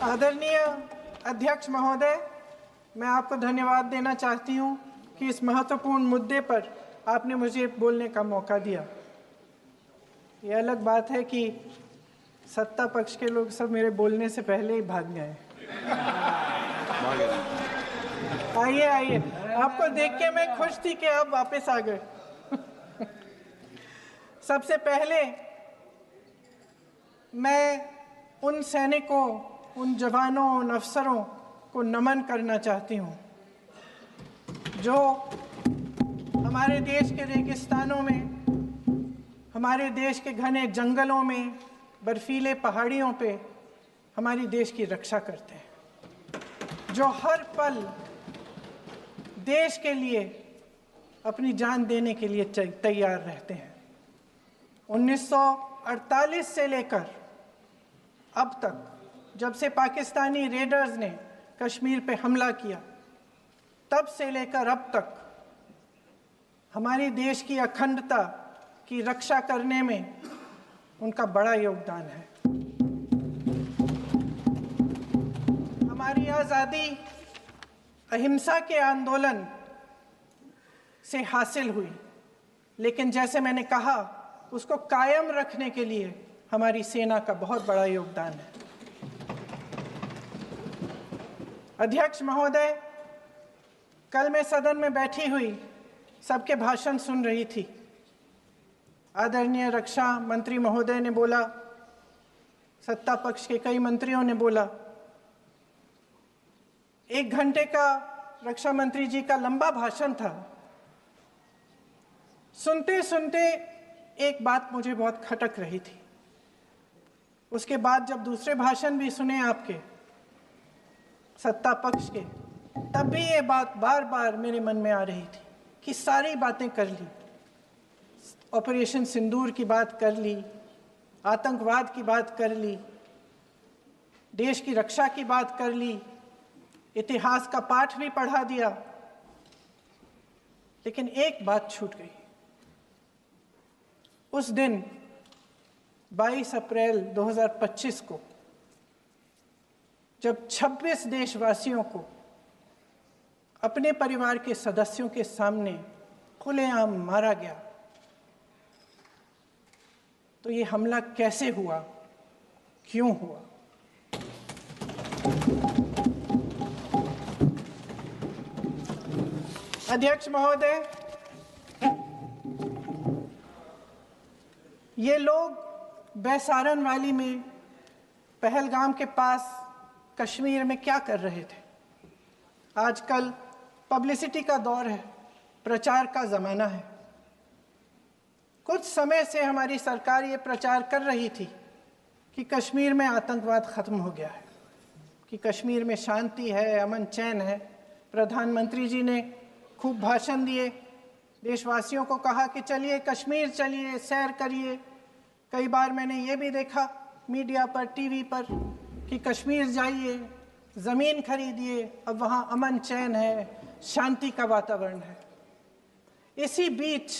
आदरणीय अध्यक्ष महोदय, मैं आपको धन्यवाद देना चाहती हूं कि इस महत्वपूर्ण मुद्दे पर आपने मुझे बोलने का मौका दिया। ये अलग बात है कि सत्ता पक्ष के लोग सब मेरे बोलने से पहले ही भाग गए। आइए आइए, आपको देख के मैं खुश थी कि आप वापस आ गए। सबसे पहले मैं उन सैनिकों, उन जवानों, उन अफसरों को नमन करना चाहती हूँ जो हमारे देश के रेगिस्तानों में, हमारे देश के घने जंगलों में, बर्फीले पहाड़ियों पे हमारी देश की रक्षा करते हैं, जो हर पल देश के लिए अपनी जान देने के लिए तैयार रहते हैं। 1948 से लेकर अब तक, जब से पाकिस्तानी रेडर्स ने कश्मीर पे हमला किया, तब से लेकर अब तक हमारे देश की अखंडता की रक्षा करने में उनका बड़ा योगदान है। हमारी आज़ादी अहिंसा के आंदोलन से हासिल हुई, लेकिन जैसे मैंने कहा, उसको कायम रखने के लिए हमारी सेना का बहुत बड़ा योगदान है। अध्यक्ष महोदय, कल मैं सदन में बैठी हुई सबके भाषण सुन रही थी। आदरणीय रक्षा मंत्री महोदय ने बोला, सत्ता पक्ष के कई मंत्रियों ने बोला। 1 घंटे का रक्षा मंत्री जी का लंबा भाषण था। सुनते सुनते एक बात मुझे बहुत खटक रही थी। उसके बाद जब दूसरे भाषण भी सुने आपके सत्ता पक्ष के, तब भी ये बात बार बार मेरे मन में आ रही थी कि सारी बातें कर ली, ऑपरेशन सिंदूर की बात कर ली, आतंकवाद की बात कर ली, देश की रक्षा की बात कर ली, इतिहास का पाठ भी पढ़ा दिया, लेकिन एक बात छूट गई। उस दिन 22 अप्रैल 2025 को जब 26 देशवासियों को अपने परिवार के सदस्यों के सामने खुलेआम मारा गया, तो ये हमला कैसे हुआ, क्यों हुआ? अध्यक्ष महोदय, ये लोग बैसारन वैली में, पहलगाम के पास कश्मीर में क्या कर रहे थे? आजकल पब्लिसिटी का दौर है, प्रचार का ज़माना है। कुछ समय से हमारी सरकार ये प्रचार कर रही थी कि कश्मीर में आतंकवाद ख़त्म हो गया है, कि कश्मीर में शांति है, अमन चैन है। प्रधानमंत्री जी ने खूब भाषण दिए, देशवासियों को कहा कि चलिए कश्मीर चलिए, सैर करिए। कई बार मैंने ये भी देखा मीडिया पर, टीवी पर, कि कश्मीर जाइए, ज़मीन खरीदिए, अब वहाँ अमन चैन है, शांति का वातावरण है। इसी बीच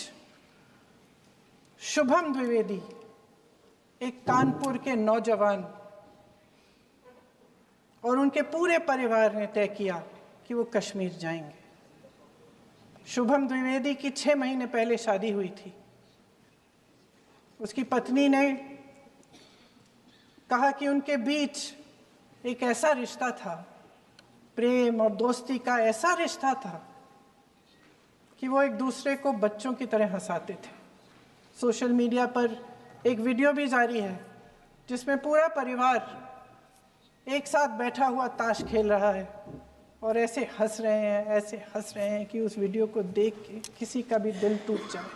शुभम द्विवेदी, एक कानपुर के नौजवान, और उनके पूरे परिवार ने तय किया कि वो कश्मीर जाएंगे। शुभम द्विवेदी की 6 महीने पहले शादी हुई थी। उसकी पत्नी ने कहा कि उनके बीच एक ऐसा रिश्ता था, प्रेम और दोस्ती का ऐसा रिश्ता था कि वो एक दूसरे को बच्चों की तरह हंसाते थे। सोशल मीडिया पर एक वीडियो भी जारी है जिसमें पूरा परिवार एक साथ बैठा हुआ ताश खेल रहा है और ऐसे हंस रहे हैं कि उस वीडियो को देख के किसी का भी दिल टूट जाए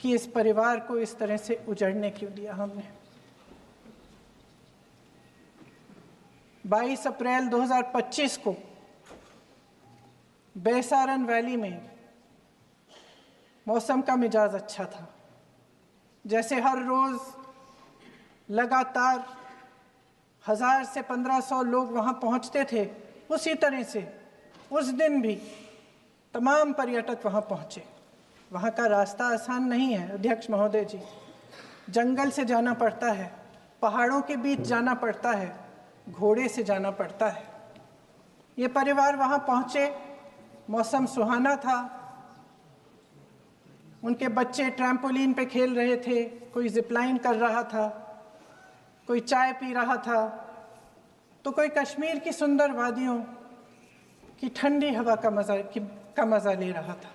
कि इस परिवार को इस तरह से उजड़ने क्यों दिया हमने। 22 अप्रैल 2025 को बैसारन वैली में मौसम का मिजाज अच्छा था। जैसे हर रोज़ लगातार 1000 से 1500 लोग वहाँ पहुँचते थे, उसी तरह से उस दिन भी तमाम पर्यटक वहाँ पहुँचे। वहाँ का रास्ता आसान नहीं है अध्यक्ष महोदय जी, जंगल से जाना पड़ता है, पहाड़ों के बीच जाना पड़ता है, घोड़े से जाना पड़ता है। ये परिवार वहाँ पहुँचे, मौसम सुहाना था, उनके बच्चे ट्रैम्पोलिन पे खेल रहे थे, कोई जिपलाइन कर रहा था, कोई चाय पी रहा था, तो कोई कश्मीर की सुंदर वादियों की ठंडी हवा का मज़ा ले रहा था।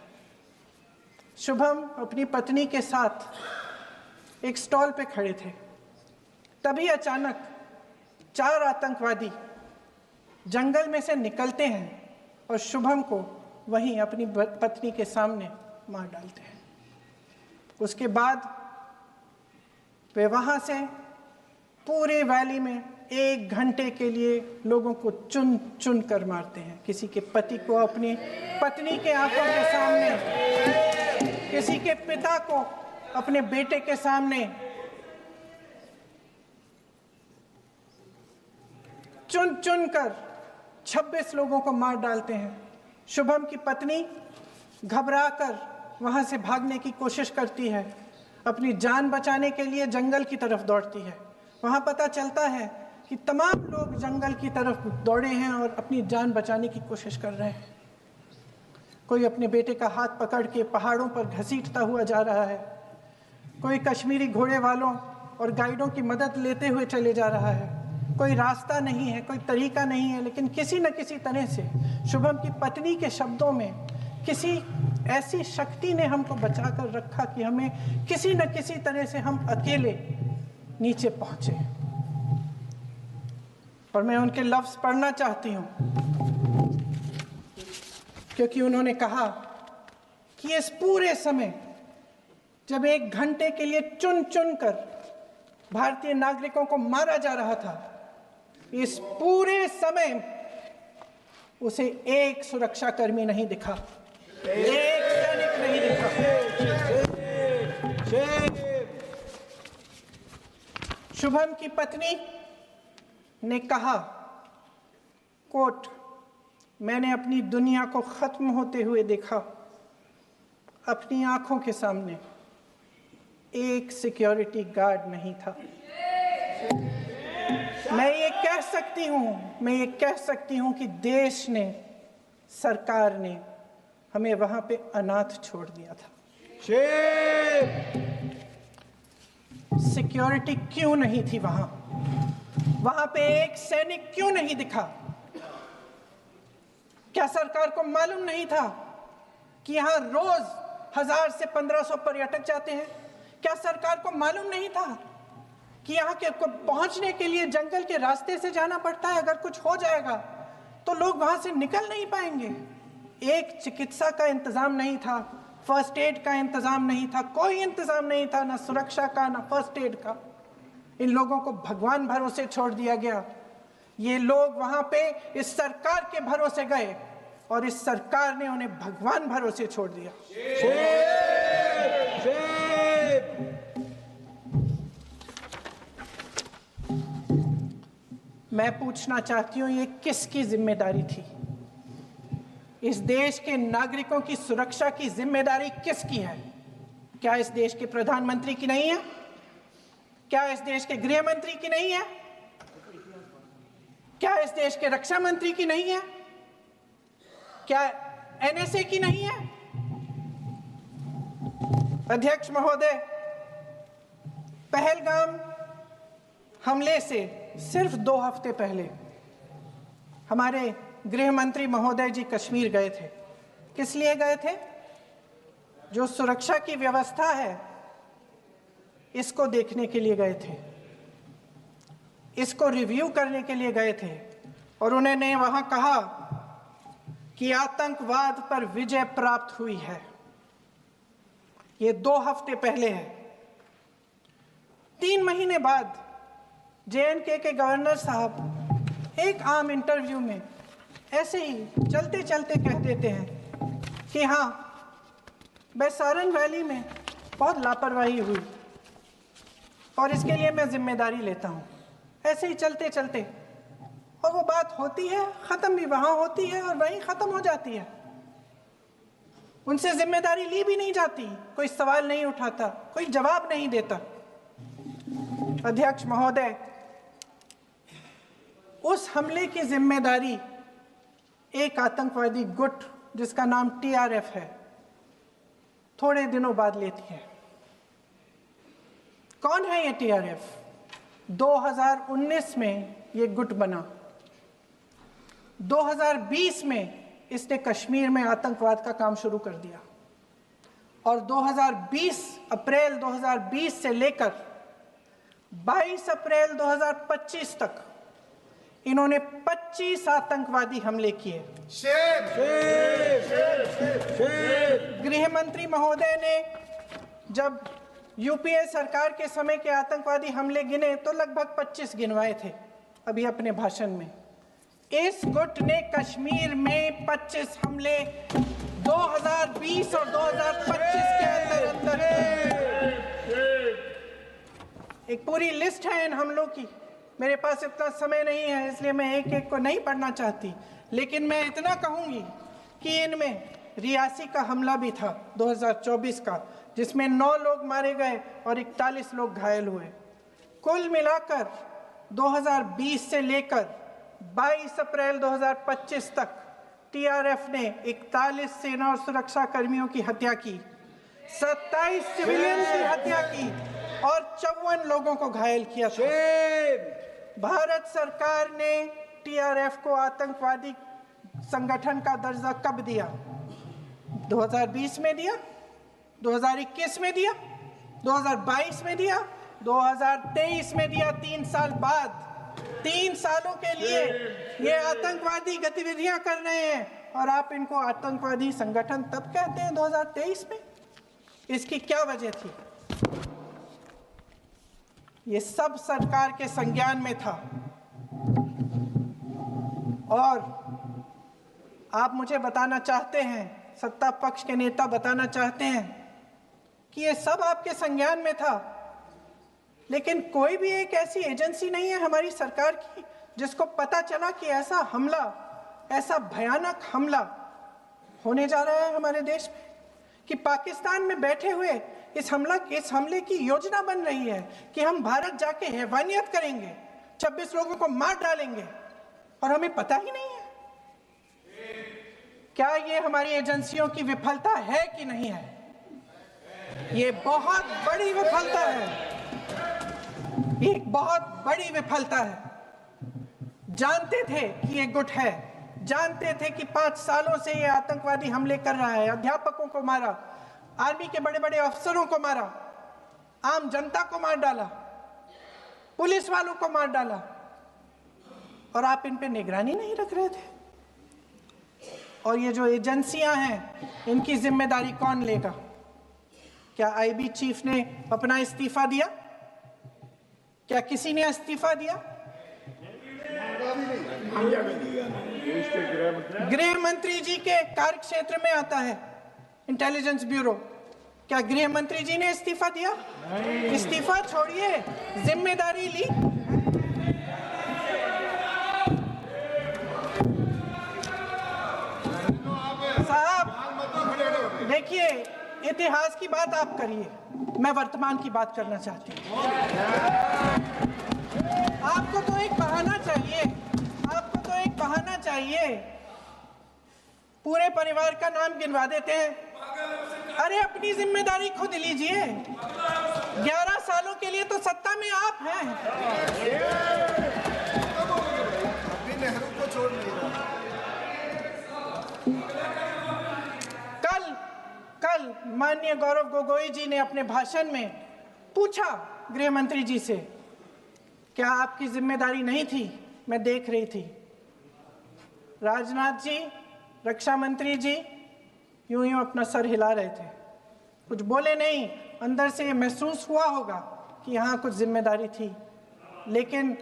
शुभम अपनी पत्नी के साथ एक स्टॉल पे खड़े थे। तभी अचानक 4 आतंकवादी जंगल में से निकलते हैं और शुभम को वहीं अपनी पत्नी के सामने मार डालते हैं। उसके बाद वे वहाँ से पूरे वैली में 1 घंटे के लिए लोगों को चुन चुन कर मारते हैं। किसी के पति को अपनी पत्नी के आंखों के सामने, किसी के पिता को अपने बेटे के सामने, चुन चुन कर 26 लोगों को मार डालते हैं। शुभम की पत्नी घबराकर वहां से भागने की कोशिश करती है, अपनी जान बचाने के लिए जंगल की तरफ दौड़ती है। वहां पता चलता है कि तमाम लोग जंगल की तरफ दौड़े हैं और अपनी जान बचाने की कोशिश कर रहे हैं। कोई अपने बेटे का हाथ पकड़ के पहाड़ों पर घसीटता हुआ जा रहा है, कोई कश्मीरी घोड़े वालों और गाइडों की मदद लेते हुए चले जा रहा है। कोई रास्ता नहीं है, कोई तरीका नहीं है, लेकिन किसी न किसी तरह से शुभम की पत्नी के शब्दों में किसी ऐसी शक्ति ने हमको बचा कर रखा कि हमें किसी न किसी तरह से हम अकेले नीचे पहुंचे। और मैं उनके लफ्ज पढ़ना चाहती हूँ, क्योंकि उन्होंने कहा कि इस पूरे समय जब 1 घंटे के लिए चुन चुन कर भारतीय नागरिकों को मारा जा रहा था, इस पूरे समय उसे एक सुरक्षाकर्मी नहीं दिखा, एक सैनिक नहीं दिखा। शुभम की पत्नी ने कहा, कोट, मैंने अपनी दुनिया को खत्म होते हुए देखा। अपनी आंखों के सामने एक सिक्योरिटी गार्ड नहीं था। मैं ये कह सकती हूँ कि देश ने, सरकार ने हमें वहां पे अनाथ छोड़ दिया था। सिक्योरिटी क्यों नहीं थी वहां पे एक सैनिक क्यों नहीं दिखा? क्या सरकार को मालूम नहीं था कि यहाँ रोज 1000 से 1500 पर्यटक जाते हैं? क्या सरकार को मालूम नहीं था कि यहाँ के पहुंचने के लिए जंगल के रास्ते से जाना पड़ता है? अगर कुछ हो जाएगा तो लोग वहां से निकल नहीं पाएंगे। एक चिकित्सा का इंतजाम नहीं था, फर्स्ट एड का इंतजाम नहीं था, कोई इंतजाम नहीं था, ना सुरक्षा का ना फर्स्ट एड का। इन लोगों को भगवान भरोसे छोड़ दिया गया। ये लोग वहां पे इस सरकार के भरोसे गए और इस सरकार ने उन्हें भगवान भरोसे छोड़ दिया। मैं पूछना चाहती हूँ, ये किसकी जिम्मेदारी थी? इस देश के नागरिकों की सुरक्षा की जिम्मेदारी किसकी है? क्या इस देश के प्रधानमंत्री की नहीं है? क्या इस देश के गृह मंत्री की नहीं है? क्या इस देश के रक्षा मंत्री की नहीं है? क्या एनएसए की नहीं है? अध्यक्ष महोदय, पहलगाम हमले से सिर्फ 2 हफ्ते पहले हमारे गृह मंत्री महोदय जी कश्मीर गए थे। किस लिए गए थे? जो सुरक्षा की व्यवस्था है इसको देखने के लिए गए थे, इसको रिव्यू करने के लिए गए थे। और उन्होंने वहां कहा कि आतंकवाद पर विजय प्राप्त हुई है। ये 2 हफ्ते पहले है। 3 महीने बाद JNK के गवर्नर साहब एक आम इंटरव्यू में ऐसे ही चलते चलते कह देते हैं कि हाँ, बैसारन वैली में बहुत लापरवाही हुई और इसके लिए मैं जिम्मेदारी लेता हूँ। ऐसे ही चलते चलते, और वो बात होती है, ख़त्म भी वहाँ होती है और वहीं ख़त्म हो जाती है। उनसे जिम्मेदारी ली भी नहीं जाती, कोई सवाल नहीं उठाता, कोई जवाब नहीं देता। अध्यक्ष महोदय, उस हमले की जिम्मेदारी एक आतंकवादी गुट जिसका नाम टीआरएफ है थोड़े दिनों बाद लेती है। कौन है ये टीआरएफ? 2019 में ये गुट बना। 2020 में इसने कश्मीर में आतंकवाद का काम शुरू कर दिया और अप्रैल 2020 से लेकर 22 अप्रैल 2025 तक इन्होंने 25 आतंकवादी हमले किए। गृह मंत्री महोदय ने जब यूपीए सरकार के समय के आतंकवादी हमले गिने तो लगभग 25 गिनवाए थे अभी अपने भाषण में। इस गुट ने कश्मीर में 25 हमले 2020 और 2025 के अंदर एक पूरी लिस्ट है इन हमलों की। मेरे पास इतना समय नहीं है इसलिए मैं एक एक को नहीं पढ़ना चाहती, लेकिन मैं इतना कहूंगी कि इनमें रियासी का हमला भी था 2024 का, जिसमें 9 लोग मारे गए और 41 लोग घायल हुए। कुल मिलाकर 2020 से लेकर 22 अप्रैल 2025 तक टीआरएफ ने 41 सेना और सुरक्षा कर्मियों की हत्या की, 27 सिविलियन की हत्या की और 54 लोगों को घायल किया था। भारत सरकार ने टीआरएफ को आतंकवादी संगठन का दर्जा कब दिया? 2020 में दिया, 2021 में दिया, 2022 में दिया, 2023 में दिया। 3 साल बाद, 3 सालों के लिए ये आतंकवादी गतिविधियां कर रहे हैं और आप इनको आतंकवादी संगठन तब कहते हैं 2023 में। इसकी क्या वजह थी? ये सब सरकार के संज्ञान में था और आप मुझे बताना चाहते हैं, सत्ता पक्ष के नेता बताना चाहते हैं कि ये सब आपके संज्ञान में था, लेकिन कोई भी एक ऐसी एजेंसी नहीं है हमारी सरकार की जिसको पता चला कि ऐसा हमला, ऐसा भयानक हमला होने जा रहा है हमारे देश में, कि पाकिस्तान में बैठे हुए इस हमले की योजना बन रही है कि हम भारत जाके हैवानियत करेंगे, 26 लोगों को मार डालेंगे और हमें पता ही नहीं है। क्या ये हमारी एजेंसियों की विफलता है कि नहीं है? ये बहुत बड़ी विफलता है, एक बहुत बड़ी विफलता है। जानते थे कि ये गुट है, जानते थे कि 5 सालों से ये आतंकवादी हमले कर रहा है, अध्यापकों को मारा, आर्मी के बड़े बड़े अफसरों को मारा, आम जनता को मार डाला, पुलिस वालों को मार डाला, और आप इन पे निगरानी नहीं रख रहे थे। और ये जो एजेंसियां हैं इनकी जिम्मेदारी कौन लेगा? क्या आईबी चीफ ने अपना इस्तीफा दिया? क्या किसी ने इस्तीफा दिया? गृह मंत्री जी के कार्य क्षेत्र में आता है इंटेलिजेंस ब्यूरो। क्या गृह मंत्री जी ने इस्तीफा दिया? इस्तीफा छोड़िए, जिम्मेदारी ली। साहब देखिए, इतिहास की बात आप करिए, मैं वर्तमान की बात करना चाहती हूँ। आपको तो एक बहाना चाहिए, आपको तो एक बहाना चाहिए। पूरे परिवार का नाम गिनवा देते हैं। अरे अपनी जिम्मेदारी खुद लीजिए। 11 सालों के लिए तो सत्ता में आप हैं। अभी नेहरू को छोड़ नहीं रहा। कल माननीय गौरव गोगोई जी ने अपने भाषण में पूछा गृह मंत्री जी से, क्या आपकी जिम्मेदारी नहीं थी? मैं देख रही थी। राजनाथ जी, रक्षा मंत्री जी यूं अपना सर हिला रहे थे, कुछ बोले नहीं। अंदर से ये महसूस हुआ होगा कि यहाँ कुछ जिम्मेदारी थी, लेकिन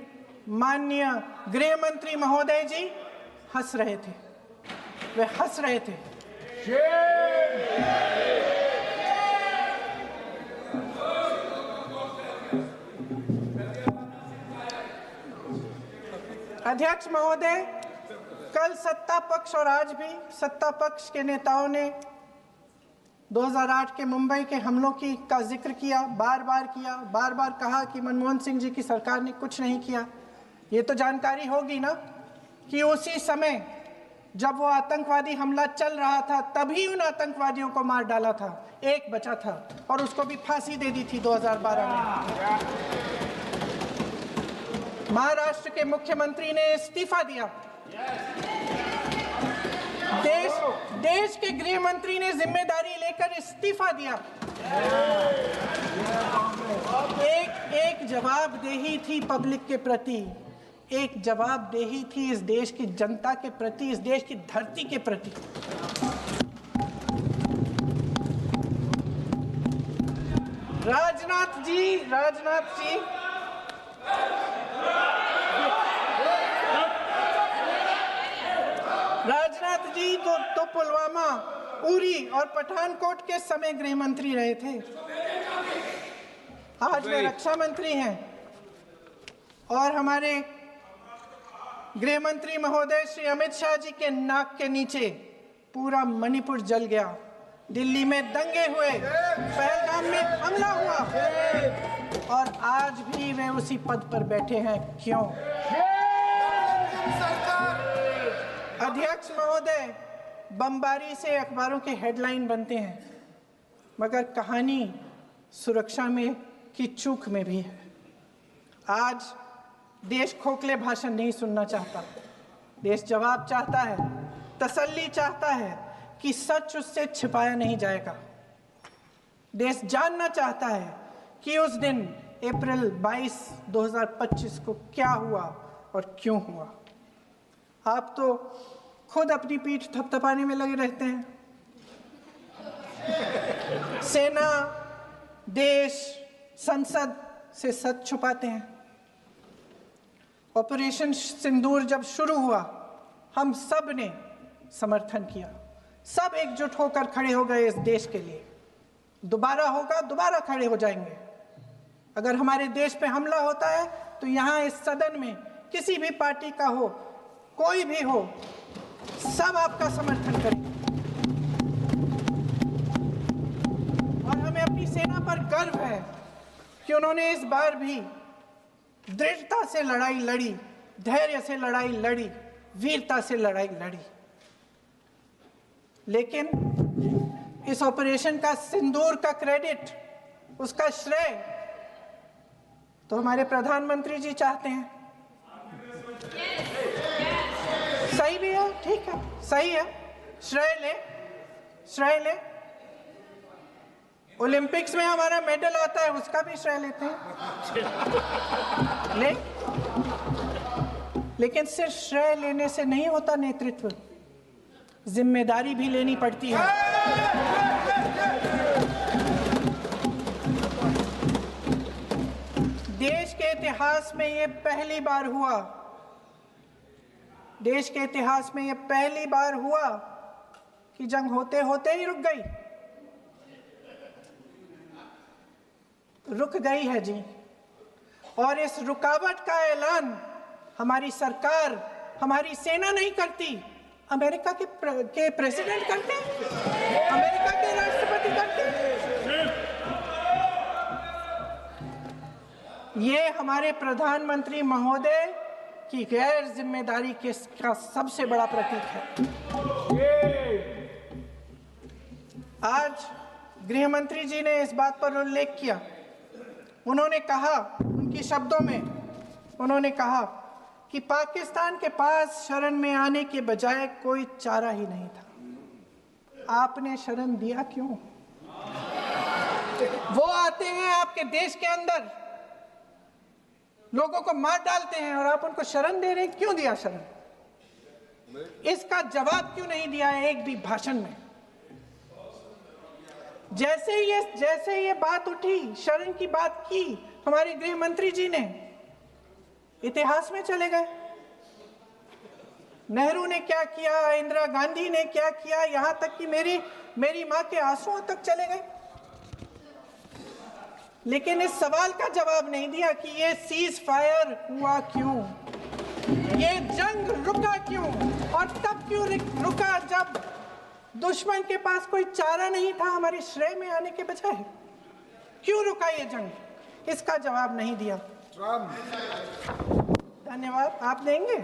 माननीय गृह मंत्री महोदय जी हंस रहे थे, वे हंस रहे थे। अध्यक्ष महोदय, कल सत्ता पक्ष और आज भी सत्ता पक्ष के नेताओं ने 2008 के मुंबई के हमलों का जिक्र किया, बार बार कहा कि मनमोहन सिंह जी की सरकार ने कुछ नहीं किया। ये तो जानकारी होगी ना कि उसी समय जब वो आतंकवादी हमला चल रहा था तभी उन आतंकवादियों को मार डाला था, एक बचा था और उसको भी फांसी दे दी थी 2012 में। महाराष्ट्र के मुख्यमंत्री ने इस्तीफा दिया। देश के गृह मंत्री ने जिम्मेदारी लेकर इस्तीफा दिया। एक जवाबदेही थी पब्लिक के प्रति, एक जवाबदेही थी इस देश की जनता के प्रति, इस देश की धरती के प्रति। राजनाथ जी तो पुलवामा, उरी और पठानकोट के समय गृह मंत्री रहे थे। आज वे रक्षा मंत्री हैं और हमारे गृह मंत्री महोदय श्री अमित शाह जी के नाक के नीचे पूरा मणिपुर जल गया, दिल्ली में दंगे हुए, पहलगाम में हमला हुआ और आज भी वे उसी पद पर बैठे हैं। क्यों? अध्यक्ष महोदय, बमबारी से अखबारों के हेडलाइन बनते हैं, मगर कहानी सुरक्षा में की चूक में भी है। आज देश खोखले भाषण नहीं सुनना चाहता, देश जवाब चाहता है, तसल्ली चाहता है कि सच उससे छिपाया नहीं जाएगा। देश जानना चाहता है कि उस दिन अप्रैल 22, 2025 को क्या हुआ और क्यों हुआ। आप तो खुद अपनी पीठ थपथपाने में लगे रहते हैं। सेना, देश, संसद से सच छुपाते हैं। ऑपरेशन सिंदूर जब शुरू हुआ, हम सब ने समर्थन किया, सब एकजुट होकर खड़े हो गए इस देश के लिए। दोबारा होगा, दोबारा खड़े हो जाएंगे। अगर हमारे देश पे हमला होता है तो यहाँ इस सदन में किसी भी पार्टी का हो, कोई भी हो, सब आपका समर्थन करेंगे। और हमें अपनी सेना पर गर्व है कि उन्होंने इस बार भी दृढ़ता से लड़ाई लड़ी, धैर्य से लड़ाई लड़ी, वीरता से लड़ाई लड़ी। लेकिन इस ऑपरेशन का सिंदूर का क्रेडिट, उसका श्रेय तो हमारे प्रधानमंत्री जी चाहते हैं। सही भी है, ठीक है, सही है, श्रेय ले। ओलंपिक्स में हमारा मेडल आता है, उसका भी श्रेय लेते हैं, लेकिन सिर्फ श्रेय लेने से नहीं होता नेतृत्व, जिम्मेदारी भी लेनी पड़ती है। देश के इतिहास में ये पहली बार हुआ, देश के इतिहास में ये पहली बार हुआ कि जंग होते होते ही रुक गई है जी। और इस रुकावट का ऐलान हमारी सरकार, हमारी सेना नहीं करती, अमेरिका के प्रेसिडेंट करते हैं, अमेरिका के राष्ट्रपति करते हैं। ये हमारे प्रधानमंत्री महोदय की गैर जिम्मेदारी का सबसे बड़ा प्रतीक है। आज गृह मंत्री जी ने इस बात पर उल्लेख किया। उन्होंने कहा, उनके शब्दों में उन्होंने कहा कि पाकिस्तान के पास शरण में आने के बजाय कोई चारा ही नहीं था। आपने शरण दिया क्यों? वो आते हैं आपके देश के अंदर, लोगों को मार डालते हैं और आप उनको शरण दे रहे हैं। क्यों दिया शरण? इसका जवाब क्यों नहीं दिया है एक भी भाषण में? जैसे ये बात उठी, शरण की बात की, हमारे गृह मंत्री जी ने इतिहास में चले गए। नेहरू ने क्या किया, इंदिरा गांधी ने क्या किया, यहां तक कि मेरी मां के आंसुओं तक चले गए। लेकिन इस सवाल का जवाब नहीं दिया कि ये सीज फायर हुआ क्यों, ये जंग रुका क्यों, और तब क्यों रुका जब दुश्मन के पास कोई चारा नहीं था हमारे श्रेय में आने के बजाय। क्यों रुका ये जंग? इसका जवाब नहीं दिया। धन्यवाद। आप देंगे?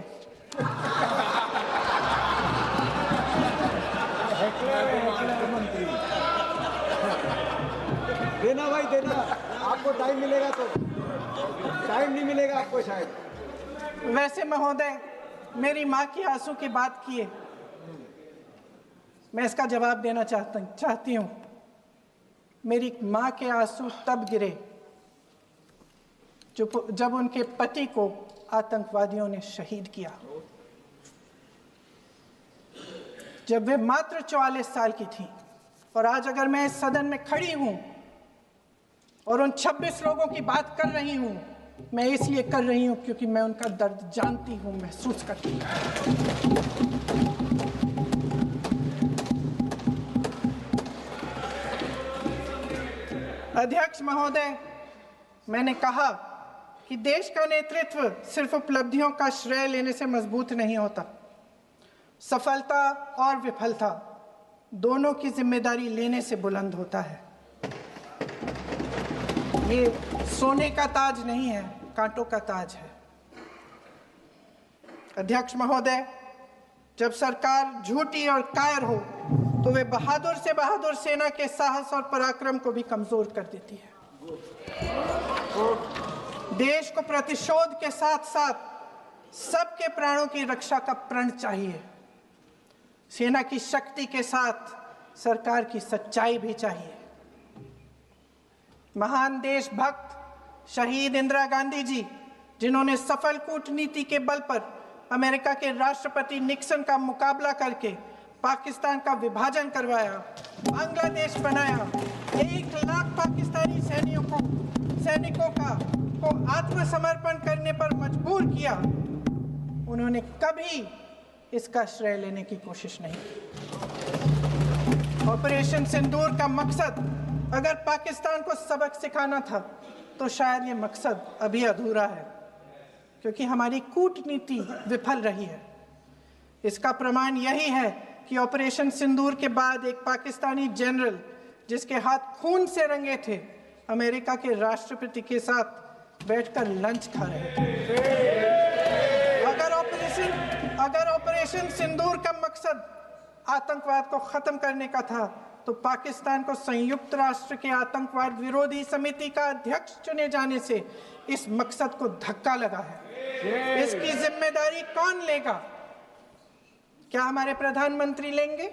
मंत्री देना भाई देना, आपको टाइम मिलेगा तो। टाइम नहीं मिलेगा आपको शायद। वैसे महोदय, मेरी माँ की आंसू की बात किए, मैं इसका जवाब देना चाहती हूँ। मेरी माँ के आंसू तब गिरे जब उनके पति को आतंकवादियों ने शहीद किया, जब वे मात्र 44 साल की थी। और आज अगर मैं इस सदन में खड़ी हूं और उन 26 लोगों की बात कर रही हूं, मैं इसलिए कर रही हूं क्योंकि मैं उनका दर्द जानती हूं, महसूस करती हूं। अध्यक्ष महोदय, मैंने कहा कि देश का नेतृत्व सिर्फ उपलब्धियों का श्रेय लेने से मजबूत नहीं होता। सफलता और विफलता दोनों की जिम्मेदारी लेने से बुलंद होता है। ये सोने का ताज नहीं है, कांटों का ताज है। अध्यक्ष महोदय, जब सरकार झूठी और कायर हो तो वे बहादुर से बहादुर सेना के साहस और पराक्रम को भी कमजोर कर देती है। देश को प्रतिशोध के साथ साथ सबके प्राणों की रक्षा का प्रण चाहिए। सेना की शक्ति के साथ सरकार की सच्चाई भी चाहिए। महान देशभक्त शहीद इंदिरा गांधी जी, जिन्होंने सफल कूटनीति के बल पर अमेरिका के राष्ट्रपति निक्सन का मुकाबला करके पाकिस्तान का विभाजन करवाया, बांग्लादेश बनाया, 1 लाख पाकिस्तानी सैनिकों को आत्मसमर्पण करने पर मजबूर किया, उन्होंने कभी इसका श्रेय लेने की कोशिश नहीं की। ऑपरेशन सिंदूर का मकसद अगर पाकिस्तान को सबक सिखाना था तो शायद ये मकसद अभी अधूरा है, क्योंकि हमारी कूटनीति विफल रही है। इसका प्रमाण यही है कि ऑपरेशन सिंदूर के बाद एक पाकिस्तानी जनरल, जिसके हाथ खून से रंगे थे, अमेरिका के राष्ट्रपति के साथ बैठकर लंच खा रहे थे। अगर ऑपरेशन सिंदूर का मकसद आतंकवाद को खत्म करने का था तो पाकिस्तान को संयुक्त राष्ट्र के आतंकवाद विरोधी समिति का अध्यक्ष चुने जाने से इस मकसद को धक्का लगा है। इसकी जिम्मेदारी कौन लेगा? क्या हमारे प्रधानमंत्री लेंगे?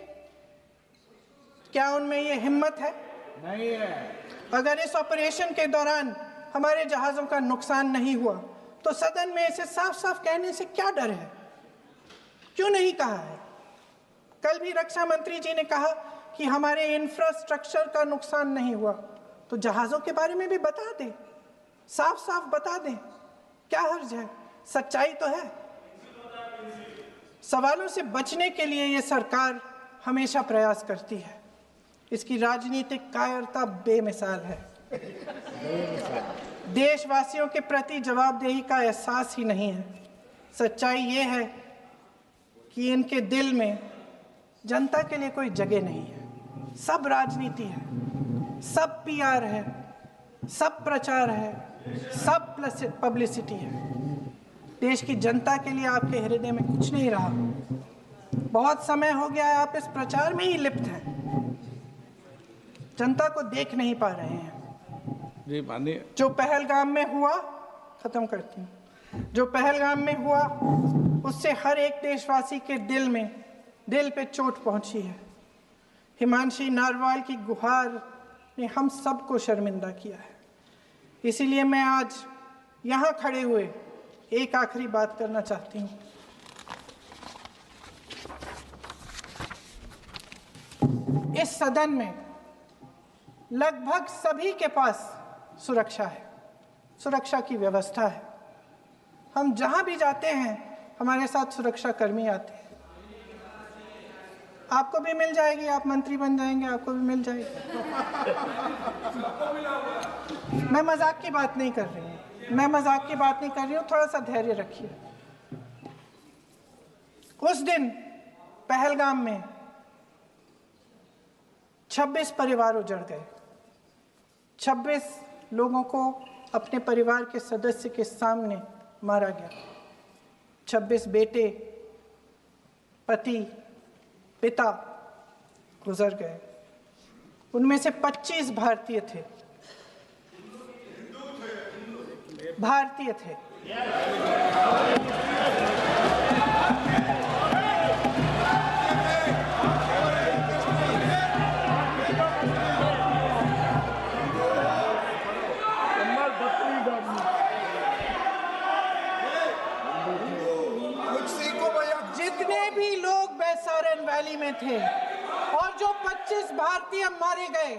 क्या उनमें ये हिम्मत है? नहीं है। अगर इस ऑपरेशन के दौरान हमारे जहाजों का नुकसान नहीं हुआ तो सदन में इसे साफ साफ कहने से क्या डर है? क्यों नहीं कहा है? कल भी रक्षा मंत्री जी ने कहा कि हमारे इंफ्रास्ट्रक्चर का नुकसान नहीं हुआ, तो जहाजों के बारे में भी बता दें, साफ साफ बता दें, क्या हर्ज है? सच्चाई तो है। सवालों से बचने के लिए ये सरकार हमेशा प्रयास करती है। इसकी राजनीतिक कायरता बेमिसाल है। देशवासियों के प्रति जवाबदेही का एहसास ही नहीं है। सच्चाई ये है कि इनके दिल में जनता के लिए कोई जगह नहीं है। सब राजनीति है, सब पीआर है, सब प्रचार है, सब पब्लिसिटी है। देश की जनता के लिए आपके हृदय में कुछ नहीं रहा। बहुत समय हो गया है आप इस प्रचार में ही लिप्त हैं, जनता को देख नहीं पा रहे हैं। जी मानिए। जो पहलगाम में हुआ, खत्म करती हूँ, जो पहलगाम में हुआ उससे हर एक देशवासी के दिल पे चोट पहुंची है। हिमांशी नारवाल की गुहार ने हम सबको शर्मिंदा किया है। इसीलिए मैं आज यहाँ खड़े हुए एक आखिरी बात करना चाहती हूँ। इस सदन में लगभग सभी के पास सुरक्षा है, सुरक्षा की व्यवस्था है। हम जहां भी जाते हैं हमारे साथ सुरक्षा कर्मी आते हैं। आपको भी मिल जाएगी, आप मंत्री बन जाएंगे, आपको भी मिल जाएगी। मैं मजाक की बात नहीं कर रही हूँ, थोड़ा सा धैर्य रखिए। उस दिन पहलगाम में 26 परिवार उजड़ गए। 26 लोगों को अपने परिवार के सदस्य के सामने मारा गया। 26 बेटे, पति, पिता गुजर गए। उनमें से 25 भारतीय थे। भारतीय थे। जितने भी लोग बैसारन वैली में थे और जो 25 भारतीय मारे गए,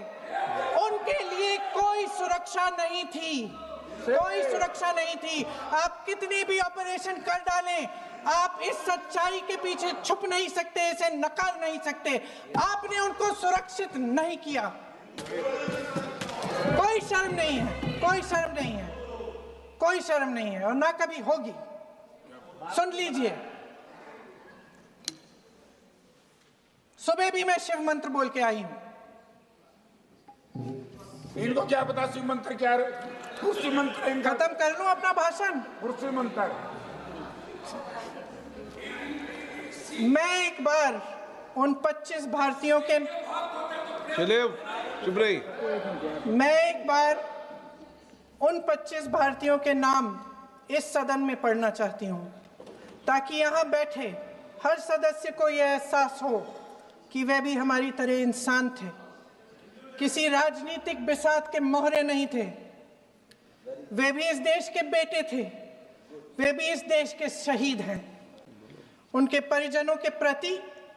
उनके लिए कोई सुरक्षा नहीं थी। कोई सुरक्षा नहीं थी। आप कितने भी ऑपरेशन कर डालें, आप इस सच्चाई के पीछे छुप नहीं सकते, इसे नकार नहीं सकते। आपने उनको सुरक्षित नहीं किया। कोई शर्म नहीं है, कोई शर्म नहीं है, कोई शर्म नहीं है और ना कभी होगी। सुन लीजिए, सुबह भी मैं शिव मंत्र बोल के आई हूं। इनको क्या पता शिव मंत्र क्या है? शिव मंत्र इनका खत्म कर लूं अपना भाषण। शिव मंत्र मैं एक बार उन 25 भारतीयों के मैं एक बार उन 25 भारतीयों के नाम इस सदन में पढ़ना चाहती हूं, ताकि यहां बैठे हर सदस्य को यह एहसास हो कि वे भी हमारी तरह इंसान थे। किसी राजनीतिक बिसात के मोहरे नहीं थे। वे भी इस देश के बेटे थे। वे भी इस देश के शहीद हैं। उनके परिजनों के प्रति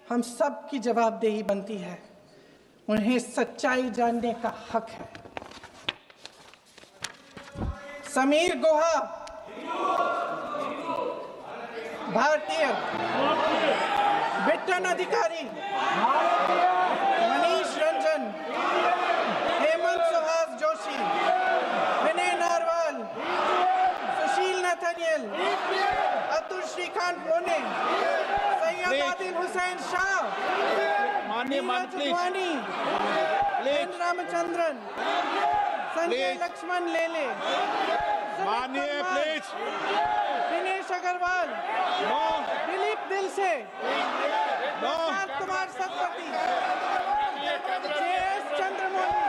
हम सब की जवाबदेही बनती है। उन्हें सच्चाई जानने का हक है। समीर गुहा भारतीय, बिट्टन अधिकारी, मनीष रंजन, हेमंत सुहास जोशी, विनय नारवाल, सुशील नथनियल, अतुल श्रीकांत मोने, सैयद आदिल हुसैन शाह, नीरज अडवाणी, एन रामचंद्रन, संजय लक्ष्मण लेले, दिनेश अग्रवाल, दिलीप दिल से, प्रशांत कुमार सतपति, JS चंद्रमौली।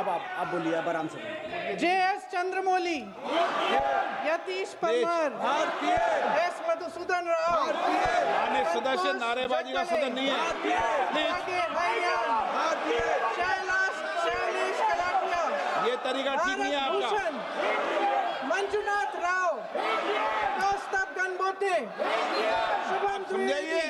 अब आप बोलिए, अब आराम से। JS चंद्रमौली, यतीश परमार, S मधुसूदन राव, सदस्य नारेबाजी का सदन नहीं है। शैलेश कलाटिया, ये तरीका ठीक नहीं है आपका। मंजुनाथ राव, कौस्तभ गणबोते, शुभम द्विवेदी,